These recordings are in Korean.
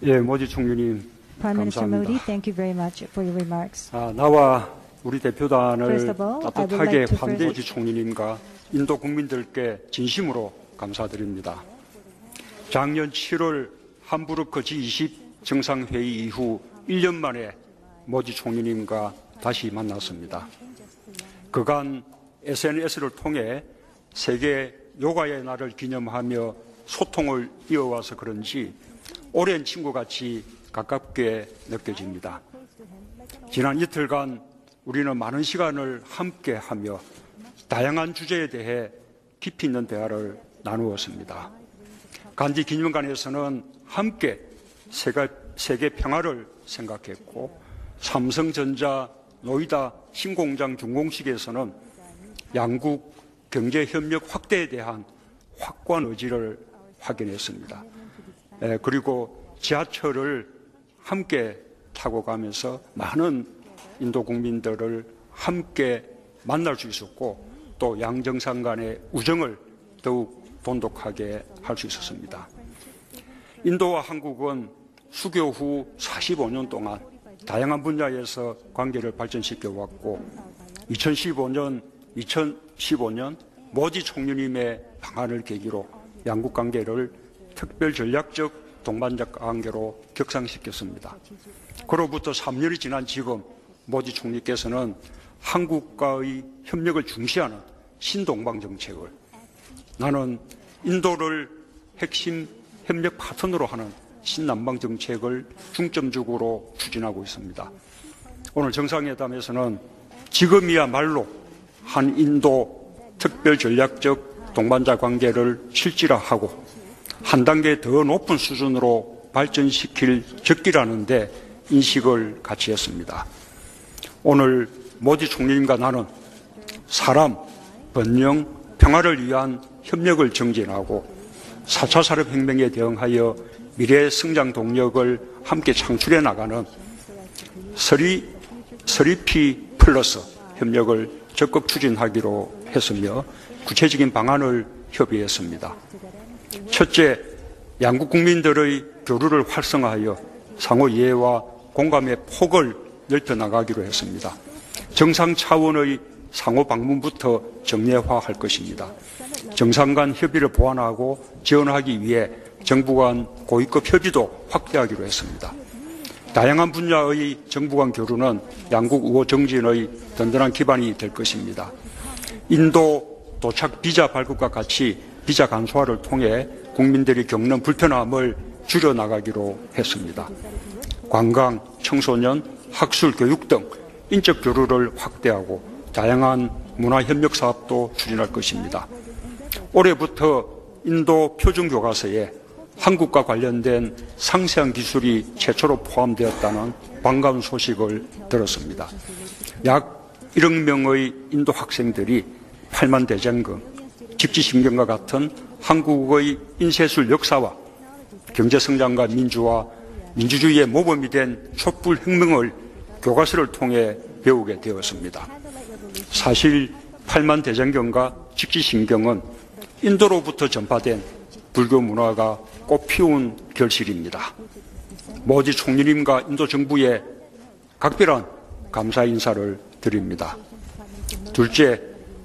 예, 모디 총리님 Prime Minister Modi, 감사합니다. thank you very much for your remarks. 나와 우리 대표단을 First of all, I would 따뜻하게 like to 환대해 first- 주신 총리님과 인도 국민들께 진심으로 감사드립니다. 작년 7월 함부르크 G20 정상회의 이후 1년 만에 모디 총리님과 다시 만났습니다. 그간 SNS를 통해 세계 요가의 날을 기념하며 소통을 이어와서 그런지 오랜 친구같이 가깝게 느껴집니다. 지난 이틀간 우리는 많은 시간을 함께하며 다양한 주제에 대해 깊이 있는 대화를 나누었습니다. 간디 기념관에서는 함께 세계 평화를 생각했고, 삼성전자 노이다 신공장 준공식에서는 양국 경제협력 확대에 대한 확고한 의지를 확인했습니다. 그리고 지하철을 함께 타고 가면서 많은 인도 국민들을 함께 만날 수 있었고, 또 양정상 간의 우정을 더욱 돈독하게 할 수 있었습니다. 인도와 한국은 수교 후 45년 동안 다양한 분야에서 관계를 발전시켜 왔고, 2015년 모디 총리님의 방한을 계기로 양국 관계를 특별 전략적 동반자 관계로 격상시켰습니다. 그로부터 3년이 지난 지금 모디 총리께서는 한국과의 협력을 중시하는 신동방 정책을, 나는 인도를 핵심 협력 파트너로 하는 신남방 정책을 중점적으로 추진하고 있습니다. 오늘 정상회담에서는 지금이야말로 한인도 특별 전략적 동반자 관계를 실질화하고 한 단계 더 높은 수준으로 발전시킬 적기라는 데 인식을 같이 했습니다. 오늘 모디 총리님과 나는 사람, 번영, 평화를 위한 협력을 정진하고 4차 산업혁명에 대응하여 미래 성장 동력을 함께 창출해 나가는 3P 플러스 협력을 적극 추진하기로 했으며 구체적인 방안을 협의했습니다. 첫째, 양국 국민들의 교류를 활성화하여 상호 이해와 공감의 폭을 넓혀 나가기로 했습니다. 정상 차원의 상호 방문부터 정례화할 것입니다. 정상 간 협의를 보완하고 지원하기 위해 정부 간 고위급 협의도 확대하기로 했습니다. 다양한 분야의 정부 간 교류는 양국 우호 정진의 든든한 기반이 될 것입니다. 인도 도착 비자 발급과 같이 비자 간소화를 통해 국민들이 겪는 불편함을 줄여나가기로 했습니다. 관광, 청소년, 학술, 교육 등 인적 교류를 확대하고 다양한 문화협력 사업도 추진할 것입니다. 올해부터 인도 표준교과서에 한국과 관련된 상세한 기술이 최초로 포함되었다는 반가운 소식을 들었습니다. 약 1억 명의 인도 학생들이 8만 대장금, 직지심경과 같은 한국의 인쇄술 역사와 경제성장과 민주화, 민주주의의 모범이 된 촛불혁명을 교과서를 통해 배우게 되었습니다. 사실 8만 대장경과 직지심경은 인도로부터 전파된 불교 문화가 꽃피운 결실입니다. 모디 총리님과 인도 정부에 각별한 감사 인사를 드립니다. 둘째,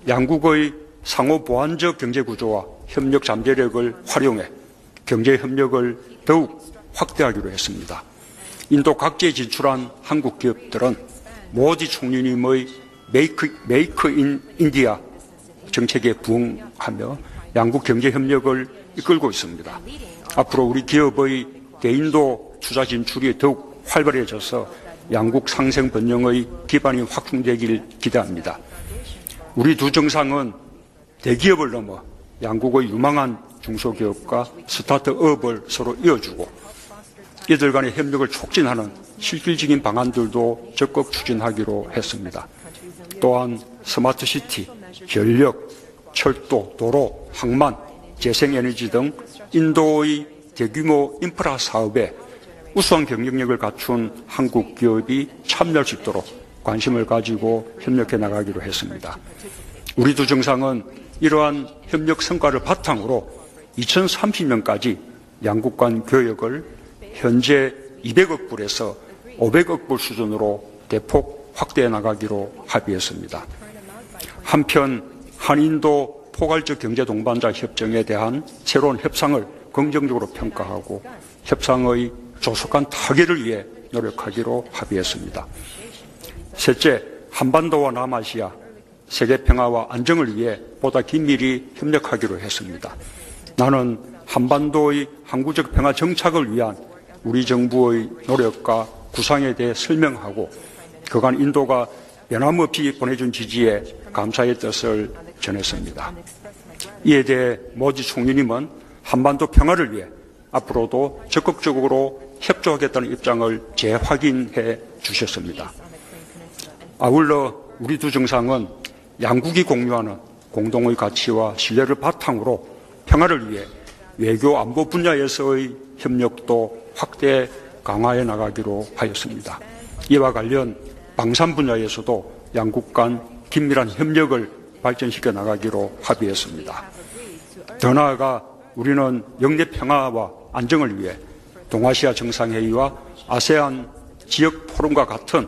양국의 상호 보완적 경제구조와 협력 잠재력을 활용해 경제협력을 더욱 확대하기로 했습니다. 인도 각지에 진출한 한국 기업들은 모디 총리님의 메이크 인 인디아 정책에 부응하며 양국 경제협력을 이끌고 있습니다. 앞으로 우리 기업의 대인도 투자 진출이 더욱 활발해져서 양국 상생 번영의 기반이 확충되길 기대합니다. 우리 두 정상은 대기업을 넘어 양국의 유망한 중소기업과 스타트업을 서로 이어주고 이들 간의 협력을 촉진하는 실질적인 방안들도 적극 추진하기로 했습니다. 또한 스마트시티, 전력, 철도, 도로, 항만, 재생에너지 등 인도의 대규모 인프라 사업에 우수한 경쟁력을 갖춘 한국 기업이 참여할 수 있도록 관심을 가지고 협력해 나가기로 했습니다. 우리 두 정상은 이러한 협력 성과를 바탕으로 2030년까지 양국 간 교역을 현재 200억 불에서 500억 불 수준으로 대폭 확대해 나가기로 합의했습니다. 한편 한인도 포괄적 경제 동반자 협정에 대한 새로운 협상을 긍정적으로 평가하고 협상의 조속한 타결을 위해 노력하기로 합의했습니다. 셋째, 한반도와 남아시아 세계 평화와 안정을 위해 보다 긴밀히 협력하기로 했습니다. 나는 한반도의 항구적 평화 정착을 위한 우리 정부의 노력과 구상에 대해 설명하고 그간 인도가 변함없이 보내준 지지에 감사의 뜻을 전했습니다. 이에 대해 모디 총리님은 한반도 평화를 위해 앞으로도 적극적으로 협조하겠다는 입장을 재확인해 주셨습니다. 아울러 우리 두 정상은 양국이 공유하는 공동의 가치와 신뢰를 바탕으로 평화를 위해 외교 안보 분야에서의 협력도 확대 강화해 나가기로 하였습니다. 이와 관련 방산 분야에서도 양국 간 긴밀한 협력을 발전시켜 나가기로 합의했습니다. 더 나아가 우리는 영내 평화와 안정을 위해 동아시아 정상회의와 아세안 지역 포럼과 같은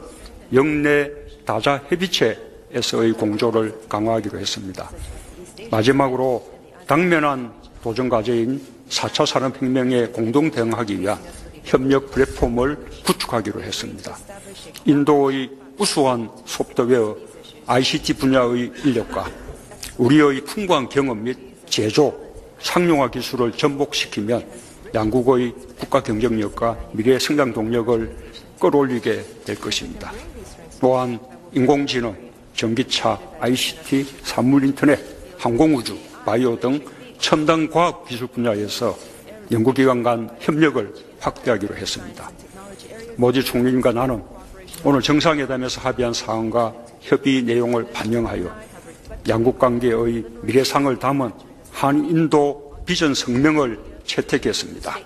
영내 다자 협의체에서의 공조를 강화하기로 했습니다. 마지막으로 당면한 도전 과제인 4차 산업혁명에 공동 대응하기 위한 협력 플랫폼을 구축하기로 했습니다. 인도의 우수한 소프트웨어, ICT 분야의 인력과 우리의 풍부한 경험 및 제조, 상용화 기술을 접목시키면 양국의 국가 경쟁력과 미래 성장 동력을 끌어올리게 될 것입니다. 또한 인공지능, 전기차, ICT, 산물인터넷, 항공우주, 바이오 등 첨단 과학 기술 분야에서 연구기관 간 협력을 확대하기로 했습니다. 모디 총리님과 나는 오늘 정상회담에서 합의한 사항과 협의 내용을 반영하여 양국 관계의 미래상을 담은 한인도 비전 성명을 채택했습니다.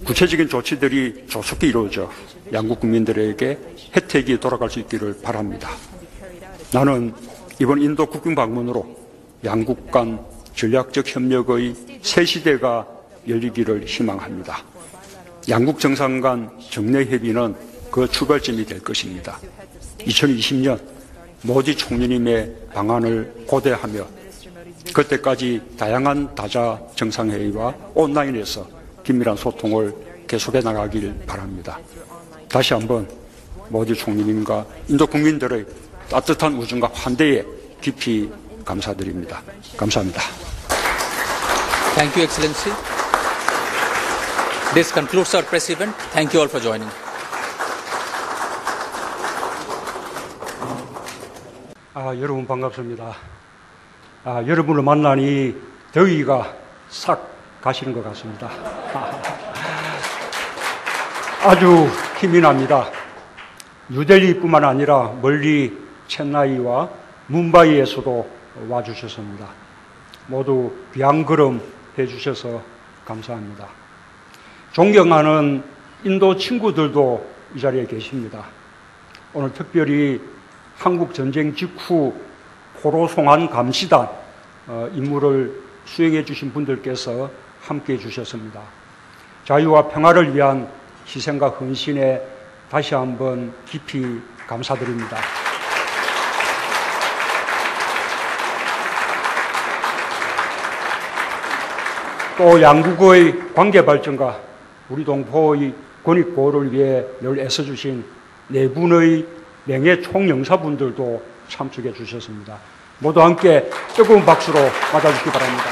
구체적인 조치들이 조속히 이루어져 양국 국민들에게 혜택이 돌아갈 수 있기를 바랍니다. 나는 이번 인도 국빈 방문으로 양국 간 전략적 협력의 새 시대가 열리기를 희망합니다. 양국 정상 간 정례 협의는 그 출발점이 될 것입니다. 2020년 모디 총리님의 방안을 고대하며 그때까지 다양한 다자 정상회의와 온라인에서 긴밀한 소통을 계속해 나가길 바랍니다. 다시 한번 모디 총리님과 인도 국민들의 따뜻한 우정과 환대에 깊이 감사드립니다. 감사합니다. Thank you, Excellency. This concludes our press event. Thank you all for joining. 여러분 반갑습니다. 여러분을 만나니 더위가 싹 가시는 것 같습니다. 아주 힘이 납니다. 뉴델리뿐만 아니라 멀리 첸나이와 뭄바이에서도 와주셨습니다. 모두 귀한 걸음 해주셔서 감사합니다. 존경하는 인도 친구들도 이 자리에 계십니다. 오늘 특별히 한국 전쟁 직후 포로 송환 감시단 임무를 수행해 주신 분들께서 함께 해 주셨습니다. 자유와 평화를 위한 희생과 헌신에 다시 한번 깊이 감사드립니다. 또 양국의 관계 발전과 우리 동포의 권익 보호를 위해 늘 애써주신 네 분의 명예 총영사분들도 참석해 주셨습니다. 모두 함께 뜨거운 박수로 맞아주시기 바랍니다.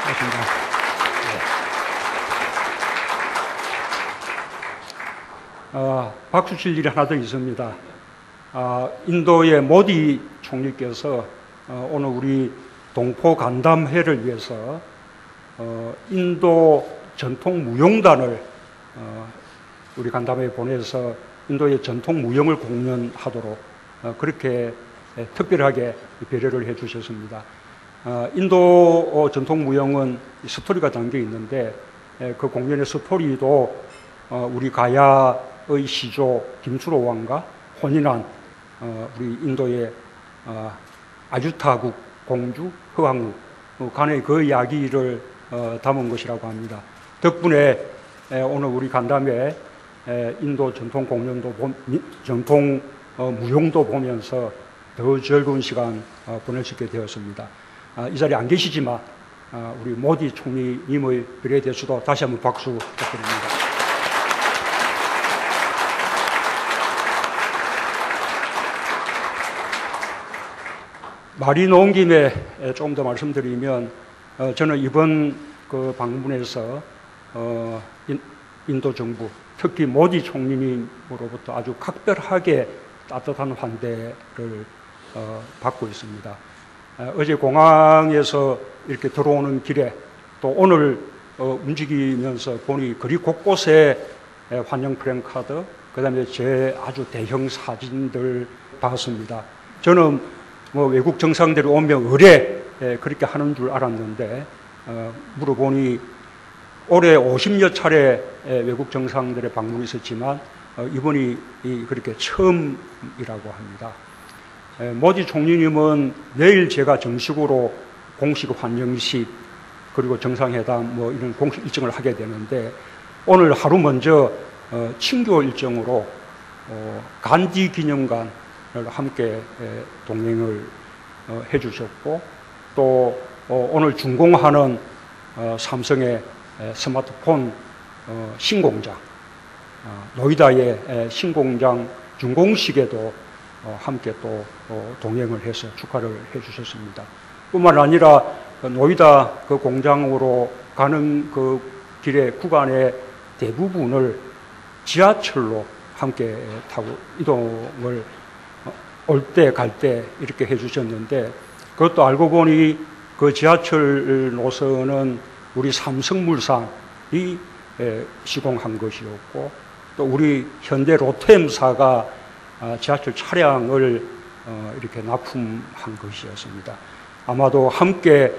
고맙습니다. 박수 칠 일이 하나 더 있습니다. 인도의 모디 총리께서 오늘 우리 동포 간담회를 위해서 인도 전통 무용단을 우리 간담회에 보내서 인도의 전통 무용을 공연하도록 그렇게 특별하게 배려를 해 주셨습니다. 인도 전통 무용은 스토리가 담겨 있는데 그 공연의 스토리도 우리 가야의 시조 김수로 왕과 혼인한 우리 인도의 아주타국 공주 허황우 간의 그 이야기를 담은 것이라고 합니다. 덕분에 오늘 우리 간담회 인도 전통 공연도 전통 무용도 보면서 더 즐거운 시간 보낼 수 있게 되었습니다. 이 자리에 안 계시지만 우리 모디 총리님의 별에 대해서도 다시 한번 박수 부탁드립니다. 말이 놓은 김에 조금 더 말씀드리면 저는 이번 그 방문에서 인도 정부 특히 모디 총리님으로부터 아주 각별하게 따뜻한 환대를 받고 있습니다. 어제 공항에서 이렇게 들어오는 길에 또 오늘 움직이면서 보니 거리 곳곳에 환영 플랜카드, 그 다음에 제 아주 대형 사진들 봤습니다. 저는 뭐 외국 정상들이 오면 의뢰 그렇게 하는 줄 알았는데 물어보니 올해 50여 차례 외국 정상들의 방문이 있었지만 이번이 그렇게 처음이라고 합니다. 모디 총리님은 내일 제가 정식으로 공식 환영식 그리고 정상회담 뭐 이런 공식 일정을 하게 되는데 오늘 하루 먼저 친교 일정으로 간디 기념관을 함께 동행을 해주셨고 또 오늘 준공하는 삼성의 스마트폰 신공장 노이다의 신공장 준공식에도 함께 또 동행을 해서 축하를 해주셨습니다. 뿐만 아니라 노이다 그 공장으로 가는 그 길의 구간의 대부분을 지하철로 함께 타고 이동을 올 때 갈 때 이렇게 해주셨는데 그것도 알고 보니 그 지하철 노선은 우리 삼성물산이 시공한 것이었고 또 우리 현대 로템사가 지하철 차량을 이렇게 납품한 것이었습니다. 아마도 함께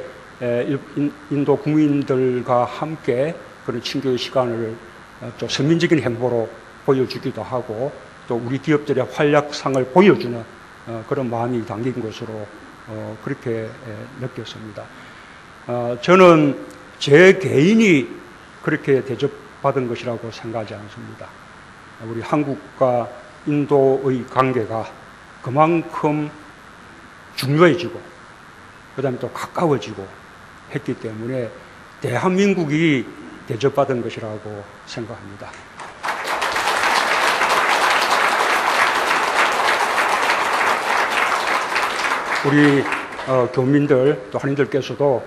인도 국민들과 함께 그런 친교의 시간을 좀 선민적인 행보로 보여주기도 하고 또 우리 기업들의 활약상을 보여주는 그런 마음이 담긴 것으로 그렇게 느꼈습니다. 저는 제 개인이 그렇게 대접받은 것이라고 생각하지 않습니다. 우리 한국과 인도의 관계가 그만큼 중요해지고 그 다음에 또 가까워지고 했기 때문에 대한민국이 대접받은 것이라고 생각합니다. 우리 교민들 또 한인들께서도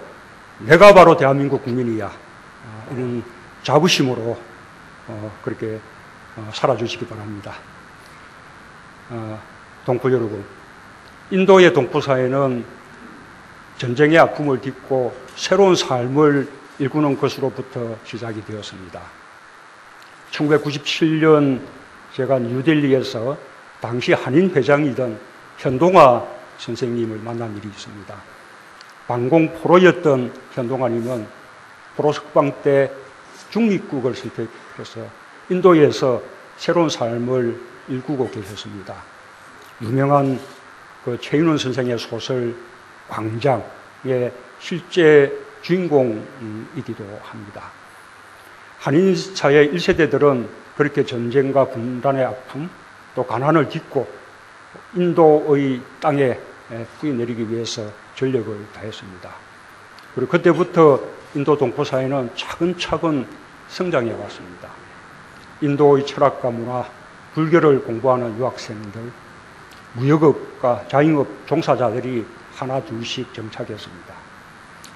내가 바로 대한민국 국민이야 이런 자부심으로 그렇게 살아주시기 바랍니다. 동포 여러분, 인도의 동포사회는 전쟁의 아픔을 딛고 새로운 삶을 일구는 것으로부터 시작이 되었습니다. 1997년 제가 뉴델리에서 당시 한인 회장이던 현동아 선생님을 만난 일이 있습니다. 반공 포로였던 현동아님은 포로 석방 때 중립국을 선택해서 인도에서 새로운 삶을 일구고 계셨습니다. 유명한 그 최윤원 선생의 소설 광장의 실제 주인공이기도 합니다. 한인 사회 1세대들은 그렇게 전쟁과 분단의 아픔 또 가난을 딛고 인도의 땅에 뛰어내리기 위해서 전력을 다했습니다. 그리고 그때부터 인도 동포사회는 차근차근 성장해 왔습니다. 인도의 철학과 문화, 불교를 공부하는 유학생들, 무역업과 자영업 종사자들이 하나 둘씩 정착했습니다.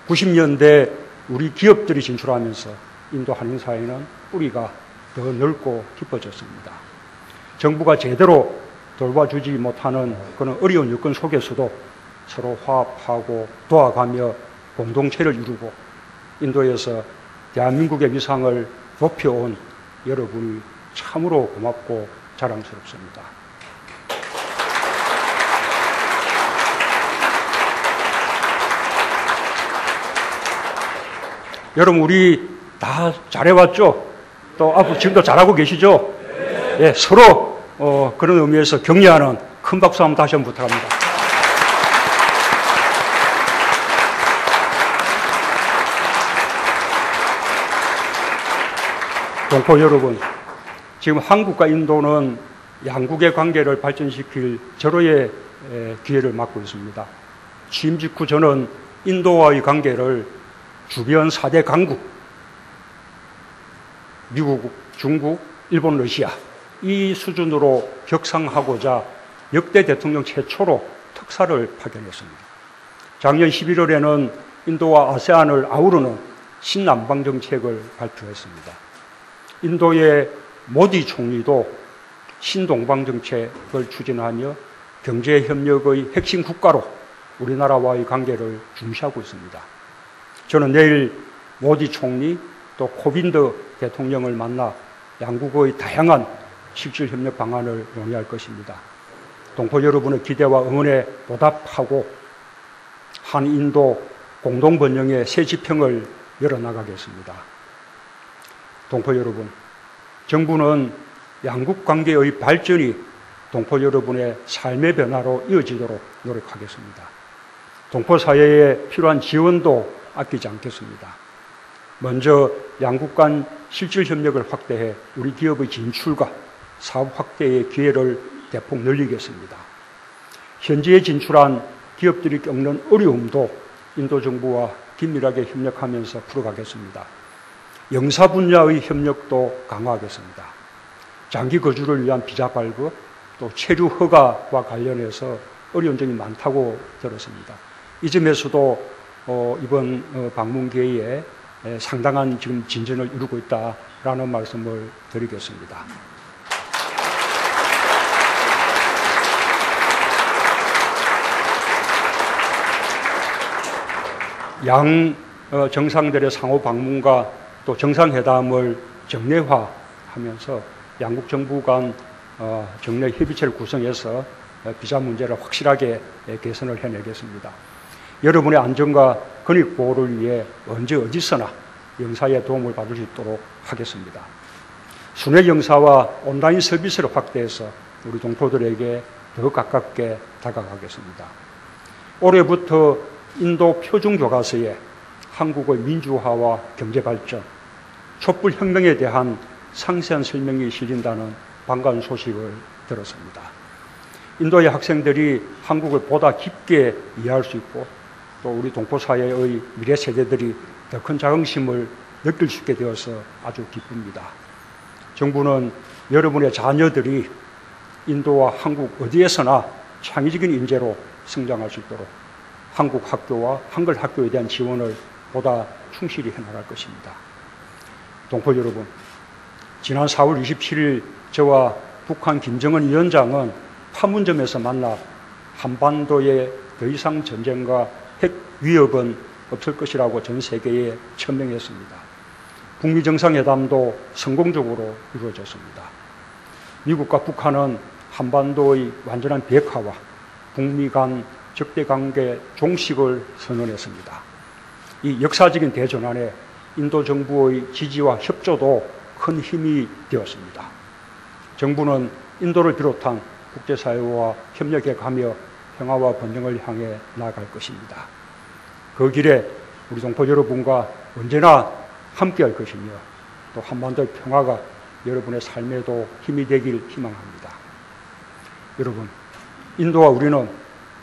90년대 우리 기업들이 진출하면서 인도 한인사회는 뿌리가 더 넓고 깊어졌습니다. 정부가 제대로 돌봐주지 못하는 그런 어려운 여건 속에서도 서로 화합하고 도와가며 공동체를 이루고 인도에서 대한민국의 위상을 높여온 여러분이 참으로 고맙고 자랑스럽습니다. 여러분 우리 다 잘해왔죠? 또 앞으로 지금도 잘하고 계시죠? 예, 서로 그런 의미에서 격려하는 큰 박수 한번 다시 한번 부탁합니다. 동포 여러분, 지금 한국과 인도는 양국의 관계를 발전시킬 절호의 기회를 맞고 있습니다. 취임 직후 저는 인도와의 관계를 주변 4대 강국, 미국, 중국, 일본, 러시아 이 수준으로 격상하고자 역대 대통령 최초로 특사를 파견했습니다. 작년 11월에는 인도와 아세안을 아우르는 신남방 정책을 발표했습니다. 인도의 모디 총리도 신동방 정책을 추진하며 경제협력의 핵심 국가로 우리나라와의 관계를 중시하고 있습니다. 저는 내일 모디 총리 또 코빈드 대통령을 만나 양국의 다양한 실질협력 방안을 논의할 것입니다. 동포 여러분의 기대와 응원에 보답하고 한인도 공동번영의 새 지평을 열어나가겠습니다. 동포 여러분, 정부는 양국 관계의 발전이 동포 여러분의 삶의 변화로 이어지도록 노력하겠습니다. 동포 사회에 필요한 지원도 아끼지 않겠습니다. 먼저 양국 간 실질 협력을 확대해 우리 기업의 진출과 사업 확대의 기회를 대폭 늘리겠습니다. 현지에 진출한 기업들이 겪는 어려움도 인도 정부와 긴밀하게 협력하면서 풀어가겠습니다. 영사 분야의 협력도 강화하겠습니다. 장기 거주를 위한 비자 발급, 또 체류 허가와 관련해서 어려운 점이 많다고 들었습니다. 이 점에서도 이번 방문 기회에 상당한 지금 진전을 이루고 있다라는 말씀을 드리겠습니다. 양 정상들의 상호 방문과 또 정상회담을 정례화하면서 양국 정부 간 정례 협의체를 구성해서 비자 문제를 확실하게 개선을 해내겠습니다. 여러분의 안전과 권익 보호를 위해 언제 어디서나 영사의 도움을 받을 수 있도록 하겠습니다. 순회 영사와 온라인 서비스를 확대해서 우리 동포들에게 더 가깝게 다가가겠습니다. 올해부터 인도 표준교과서에 한국의 민주화와 경제발전, 촛불혁명에 대한 상세한 설명이 실린다는 반가운 소식을 들었습니다. 인도의 학생들이 한국을 보다 깊게 이해할 수 있고 또 우리 동포사회의 미래 세대들이 더 큰 자긍심을 느낄 수 있게 되어서 아주 기쁩니다. 정부는 여러분의 자녀들이 인도와 한국 어디에서나 창의적인 인재로 성장할 수 있도록 한국 학교와 한글 학교에 대한 지원을 보다 충실히 해나갈 것입니다. 동포 여러분, 지난 4월 27일 저와 북한 김정은 위원장은 판문점에서 만나 한반도에 더 이상 전쟁과 핵 위협은 없을 것이라고 전 세계에 천명했습니다. 북미 정상회담도 성공적으로 이루어졌습니다. 미국과 북한은 한반도의 완전한 비핵화와 북미 간 적대관계 종식을 선언했습니다. 이 역사적인 대전환에 인도 정부의 지지와 협조도 큰 힘이 되었습니다. 정부는 인도를 비롯한 국제사회와 협력해 가며 평화와 번영을 향해 나아갈 것입니다. 그 길에 우리 동포 여러분과 언제나 함께할 것이며 또 한반도의 평화가 여러분의 삶에도 힘이 되길 희망합니다. 여러분, 인도와 우리는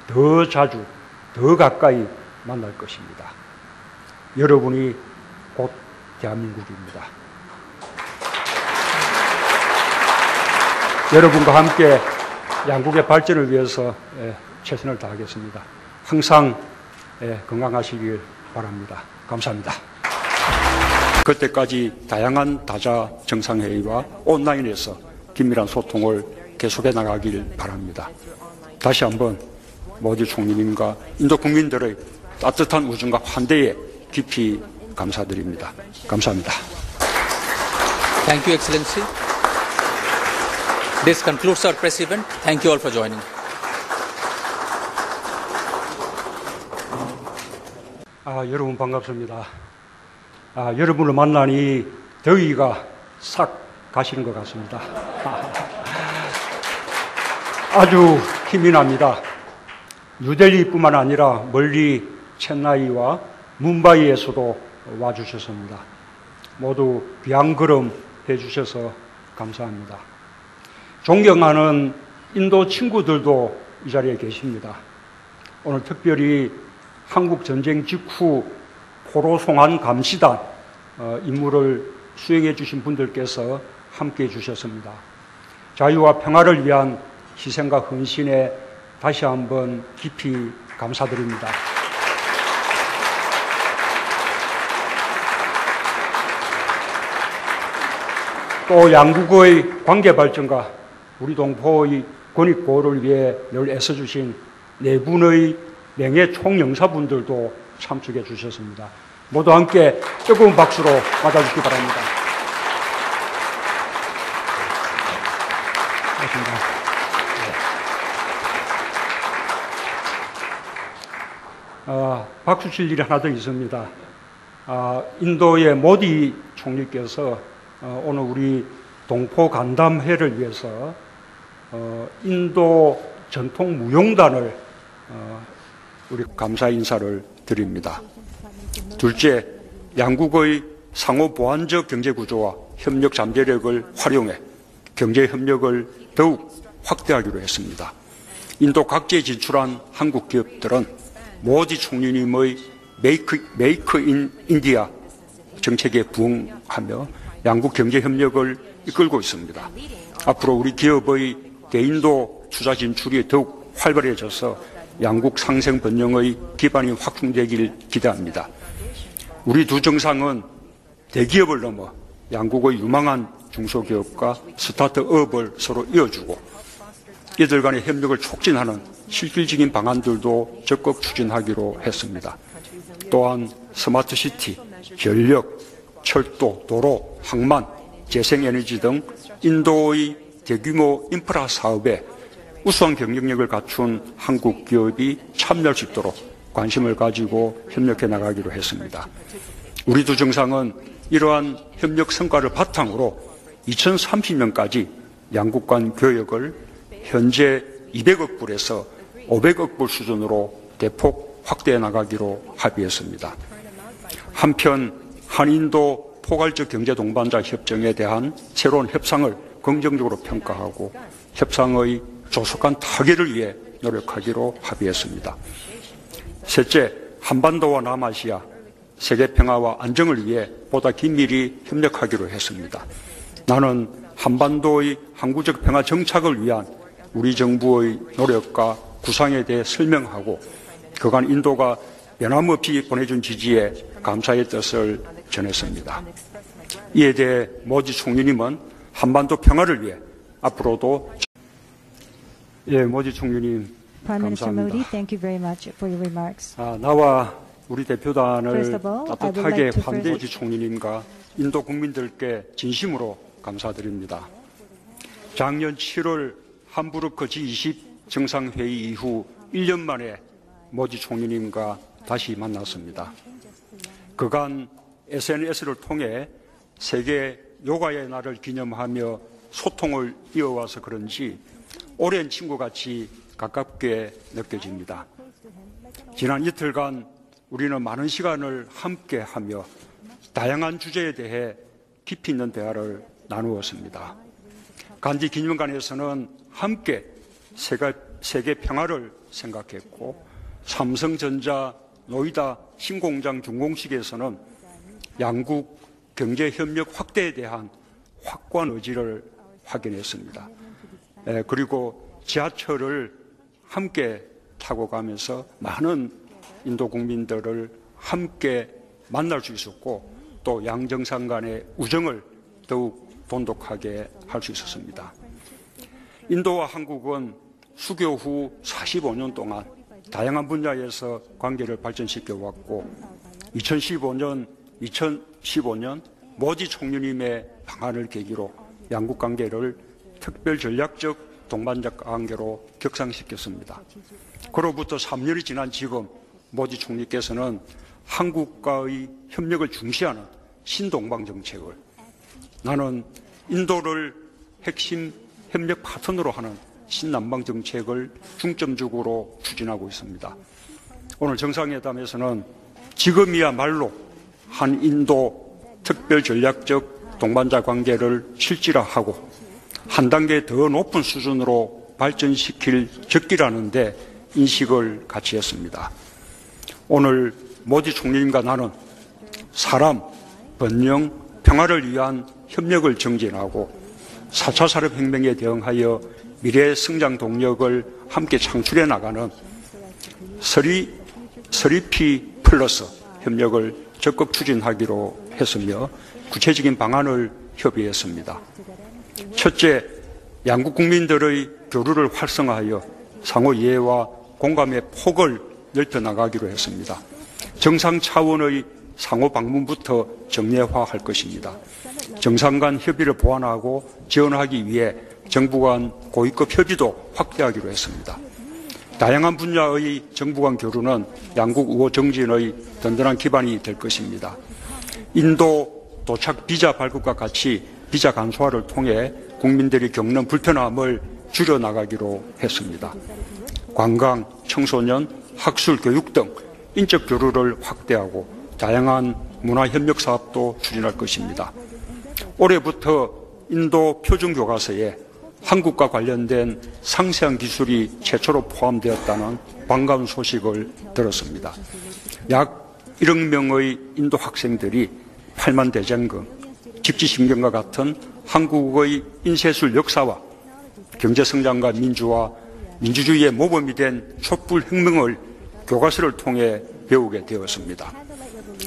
더 자주, 더 가까이 만날 것입니다. 여러분이 곧 대한민국입니다. 여러분과 함께 양국의 발전을 위해서 최선을 다하겠습니다. 항상 건강하시길 바랍니다. 감사합니다. 그때까지 다양한 다자 정상회의와 온라인에서 긴밀한 소통을 계속해 나가길 바랍니다. 다시 한번 모디 총리님과 인도 국민들의 따뜻한 우정과 환대에 깊이 감사드립니다. 감사합니다. Thank you, Excellency. This concludes our press event. Thank you all for joining. 여러분 반갑습니다. 여러분을 만나니 더위가 싹 가시는 것 같습니다. 아주 힘이 납니다. 뉴델리뿐만 아니라 멀리 첸나이와 뭄바이에서도 와주셨습니다. 모두 귀한 걸음 주셔서 감사합니다. 존경하는 인도 친구들도 이 자리에 계십니다. 오늘 특별히 한국 전쟁 직후 포로 송환 감시단 임무를 수행해 주신 분들께서 함께해 주셨습니다. 자유와 평화를 위한 희생과 헌신에 다시 한번 깊이 감사드립니다. 또 양국의 관계 발전과 우리 동포의 권익 보호를 위해 늘 애써주신 네 분의 명예 총영사분들도 참석해 주셨습니다. 모두 함께 뜨거운 박수로 맞아주시기 바랍니다. 고맙습니다. 박수 칠 일이 하나 더 있습니다. 인도의 모디 총리께서 오늘 우리 동포 간담회를 위해서 인도 전통 무용단을 우리 감사 인사를 드립니다. 둘째, 양국의 상호 보완적 경제 구조와 협력 잠재력을 활용해 경제 협력을 더욱 확대하기로 했습니다. 인도 각지에 진출한 한국 기업들은 모디 총리님의 메이크 인 인디아 정책에 부응하며 양국 경제 협력을 이끌고 있습니다. 앞으로 우리 기업의 대인도 투자 진출이 더욱 활발해져서 양국 상생 번영의 기반이 확충되길 기대합니다. 우리 두 정상은 대기업을 넘어 양국의 유망한 중소기업과 스타트업을 서로 이어주고 이들 간의 협력을 촉진하는 실질적인 방안들도 적극 추진하기로 했습니다. 또한 스마트시티, 전력, 철도, 도로, 항만, 재생에너지 등 인도의 대규모 인프라 사업에 우수한 경쟁력을 갖춘 한국 기업이 참여할 수 있도록 관심을 가지고 협력해 나가기로 했습니다. 우리 두 정상은 이러한 협력 성과를 바탕으로 2030년까지 양국 간 교역을 현재 200억 불에서 500억 불 수준으로 대폭 확대해 나가기로 합의했습니다. 한편 한인도 포괄적 경제 동반자 협정에 대한 새로운 협상을 긍정적으로 평가하고 협상의 조속한 타결을 위해 노력하기로 합의했습니다. 셋째, 한반도와 남아시아 세계 평화와 안정을 위해 보다 긴밀히 협력하기로 했습니다. 나는 한반도의 항구적 평화 정착을 위한 우리 정부의 노력과 구상에 대해 설명하고 그간 인도가 변함없이 보내준 지지에 감사의 뜻을 전했습니다. 이에 대해 모디 총리님은 한반도 평화를 위해 앞으로도 모디 총리님 Prime Minister 감사합니다. Modi, thank you very much for your remarks. 나와 우리 대표단을 First of all, I would 따뜻하게 like to 환대해 first- 주신 총리님과 인도 국민들께 진심으로 감사드립니다. 작년 7월 함부르크 G20 정상회의 이후 1년 만에 모디 총리님과 다시 만났습니다. 그간 SNS를 통해 세계 요가의 날을 기념하며 소통을 이어와서 그런지 오랜 친구같이 가깝게 느껴집니다. 지난 이틀간 우리는 많은 시간을 함께하며 다양한 주제에 대해 깊이 있는 대화를 나누었습니다. 간디 기념관에서는 함께 세계 평화를 생각했고 삼성전자 노이다 신공장 준공식에서는 양국 경제협력 확대에 대한 확고한 의지를 확인했습니다. 그리고 지하철을 함께 타고 가면서 많은 인도 국민들을 함께 만날 수 있었고 또 양정상 간의 우정을 더욱 돈독하게 할 수 있었습니다. 인도와 한국은 수교 후 45년 동안 다양한 분야에서 관계를 발전시켜 왔고 2015년 모디 총리님의 방안을 계기로 양국 관계를 특별 전략적 동반적 관계로 격상시켰습니다. 그로부터 3년이 지난 지금 모디 총리께서는 한국과의 협력을 중시하는 신동방 정책을 나는 인도를 핵심 협력 파트너로 하는 신남방 정책을 중점적으로 추진하고 있습니다. 오늘 정상회담에서는 지금이야말로 한인도 특별 전략적 동반자 관계를 실질화하고 한 단계 더 높은 수준으로 발전시킬 적기라는 데 인식을 같이 했습니다. 오늘 모디 총리님과 나는 사람, 번영, 평화를 위한 협력을 정진하고 4차 산업혁명에 대응하여 미래의 성장 동력을 함께 창출해 나가는 3P 플러스 협력을 적극 추진하기로 했으며 구체적인 방안을 협의했습니다. 첫째, 양국 국민들의 교류를 활성화하여 상호 이해와 공감의 폭을 넓혀 나가기로 했습니다. 정상 차원의 상호 방문부터 정례화할 것입니다. 정상 간 협의를 보완하고 지원하기 위해 정부 간 고위급 협의도 확대하기로 했습니다. 다양한 분야의 정부 간 교류는 양국 우호 정진의 든든한 기반이 될 것입니다. 인도 도착 비자 발급과 같이 비자 간소화를 통해 국민들이 겪는 불편함을 줄여나가기로 했습니다. 관광, 청소년, 학술, 교육 등 인적 교류를 확대하고 다양한 문화협력 사업도 추진할 것입니다. 올해부터 인도 표준교과서에 한국과 관련된 상세한 기술이 최초로 포함되었다는 반가운 소식을 들었습니다. 약 1억 명의 인도 학생들이 8만 대장금, 집지신경과 같은 한국의 인쇄술 역사와 경제성장과 민주화, 민주주의의 모범이 된 촛불혁명을 교과서를 통해 배우게 되었습니다.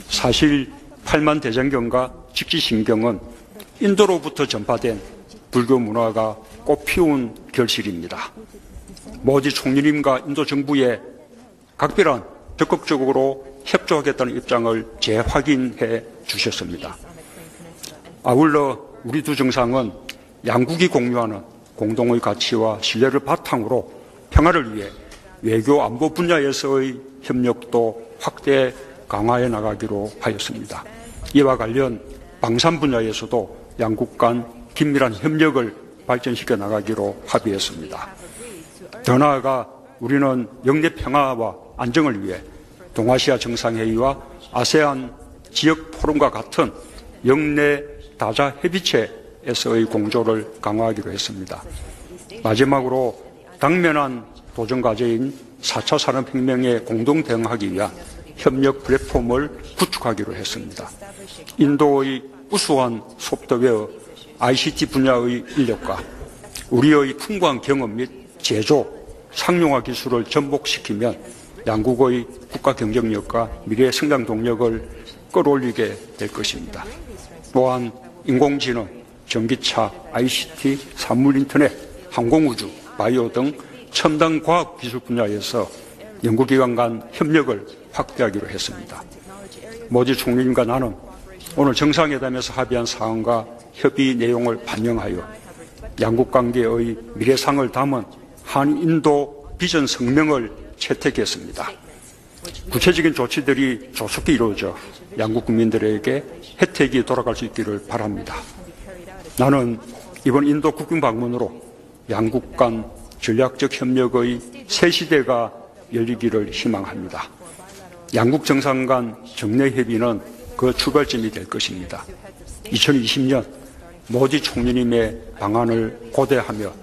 사실 8만 대장경과 집지신경은 인도로부터 전파된 불교 문화가 꽃피운 결실입니다. 모디 총리님과 인도 정부의 각별한 적극적으로 협조하겠다는 입장을 재확인해 주셨습니다. 아울러 우리 두 정상은 양국이 공유하는 공동의 가치와 신뢰를 바탕으로 평화를 위해 외교 안보 분야에서의 협력도 확대 강화해 나가기로 하였습니다. 이와 관련 방산 분야에서도 양국 간 긴밀한 협력을 발전시켜 나가기로 합의했습니다. 더 나아가 우리는 영내 평화와 안정을 위해 동아시아 정상회의와 아세안 지역 포럼과 같은 영내 다자 협의체에서의 공조를 강화하기로 했습니다. 마지막으로 당면한 도전 과제인 4차 산업혁명에 공동 대응하기 위한 협력 플랫폼을 구축하기로 했습니다. 인도의 우수한 소프트웨어, ICT 분야의 인력과 우리의 풍부한 경험 및 제조, 상용화 기술을 접목시키면 양국의 국가 경쟁력과 미래의 성장 동력을 끌어올리게 될 것입니다. 또한 인공지능, 전기차, ICT, 산물인터넷, 항공우주, 바이오 등 첨단 과학기술 분야에서 연구기관 간 협력을 확대하기로 했습니다. 모디 총리님과 나는 오늘 정상회담에서 합의한 사항과 협의 내용을 반영하여 양국 관계의 미래상을 담은 한인도 비전 성명을 채택했습니다. 구체적인 조치들이 조속히 이루어져 양국 국민들에게 혜택이 돌아갈 수 있기를 바랍니다. 나는 이번 인도 국빈 방문으로 양국 간 전략적 협력의 새 시대가 열리기를 희망합니다. 양국 정상 간 정례 협의는 그 출발점이 될 것입니다. 2020년 모디 총리님의 방안을 고대하며